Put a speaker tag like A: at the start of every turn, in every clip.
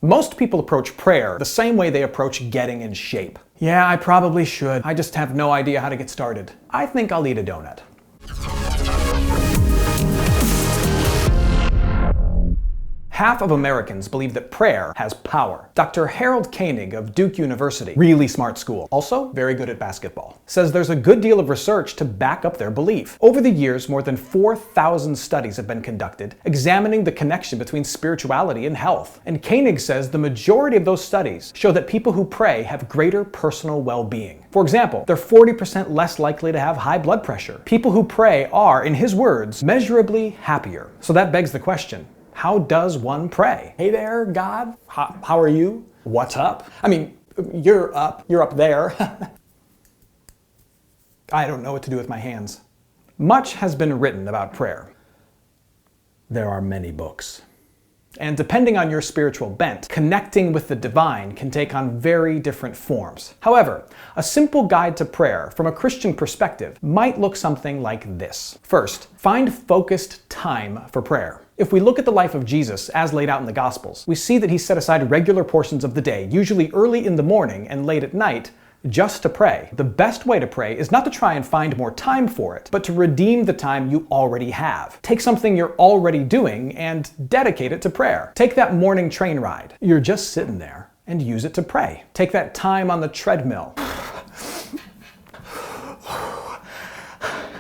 A: Most people approach prayer the same way they approach getting in shape. Yeah, I probably should. I just have no idea how to get started. I think I'll eat a donut. Half of Americans believe that prayer has power. Dr. Harold Koenig of Duke University, really smart school, also very good at basketball, says there's a good deal of research to back up their belief. Over the years, more than 4,000 studies have been conducted examining the connection between spirituality and health. And Koenig says the majority of those studies show that people who pray have greater personal well-being. For example, they're 40% less likely to have high blood pressure. People who pray are, in his words, measurably happier. So that begs the question, how does one pray? Hey there, God. How are you? What's up? I mean, you're up there. I don't know what to do with my hands. Much has been written about prayer. There are many books. And depending on your spiritual bent, connecting with the divine can take on very different forms. However, a simple guide to prayer from a Christian perspective might look something like this. First, find focused time for prayer. If we look at the life of Jesus as laid out in the Gospels, we see that he set aside regular portions of the day, usually early in the morning and late at night, just to pray. The best way to pray is not to try and find more time for it, but to redeem the time you already have. Take something you're already doing and dedicate it to prayer. Take that morning train ride. You're just sitting there and use it to pray. Take that time on the treadmill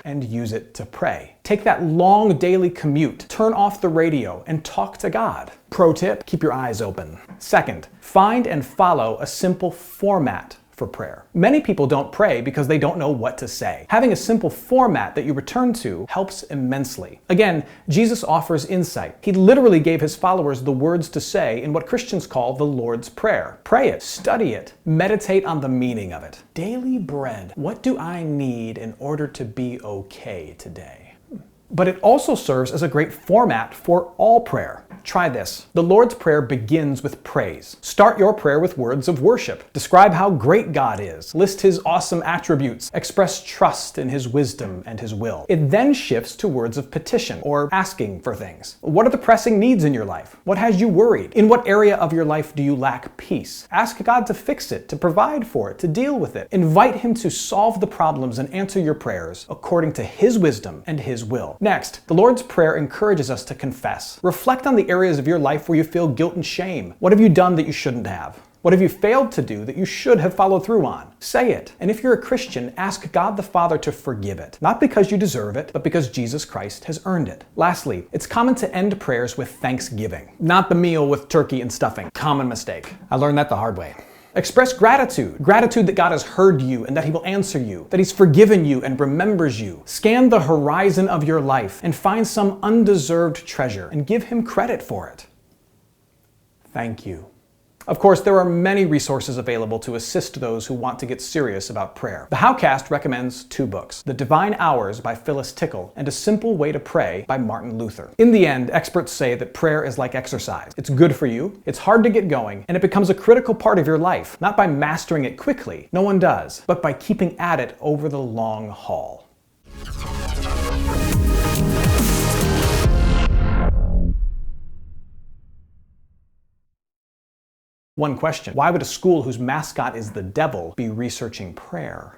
A: and use it to pray. Take that long daily commute, turn off the radio, and talk to God. Pro tip, keep your eyes open. Second, find and follow a simple format for prayer. Many people don't pray because they don't know what to say. Having a simple format that you return to helps immensely. Again, Jesus offers insight. He literally gave his followers the words to say in what Christians call the Lord's Prayer. Pray it, study it, meditate on the meaning of it. Daily bread. What do I need in order to be okay today? But it also serves as a great format for all prayer. Try this. The Lord's Prayer begins with praise. Start your prayer with words of worship. Describe how great God is. List his awesome attributes. Express trust in his wisdom and his will. It then shifts to words of petition, or asking for things. What are the pressing needs in your life? What has you worried? In what area of your life do you lack peace? Ask God to fix it, to provide for it, to deal with it. Invite him to solve the problems and answer your prayers according to his wisdom and his will. Next, the Lord's Prayer encourages us to confess. Reflect on the areas of your life where you feel guilt and shame. What have you done that you shouldn't have? What have you failed to do that you should have followed through on? Say it. And if you're a Christian, ask God the Father to forgive it. Not because you deserve it, but because Jesus Christ has earned it. Lastly, it's common to end prayers with thanksgiving. Not the meal with turkey and stuffing. Common mistake. I learned that the hard way. Express gratitude. Gratitude that God has heard you and that he will answer you, that he's forgiven you and remembers you. Scan the horizon of your life and find some undeserved treasure and give him credit for it. Thank you. Of course, there are many resources available to assist those who want to get serious about prayer. The Howcast recommends 2 books, The Divine Hours by Phyllis Tickle and A Simple Way to Pray by Martin Luther. In the end, experts say that prayer is like exercise. It's good for you, it's hard to get going, and it becomes a critical part of your life, not by mastering it quickly, no one does, but by keeping at it over the long haul. One question: why would a school whose mascot is the devil be researching prayer?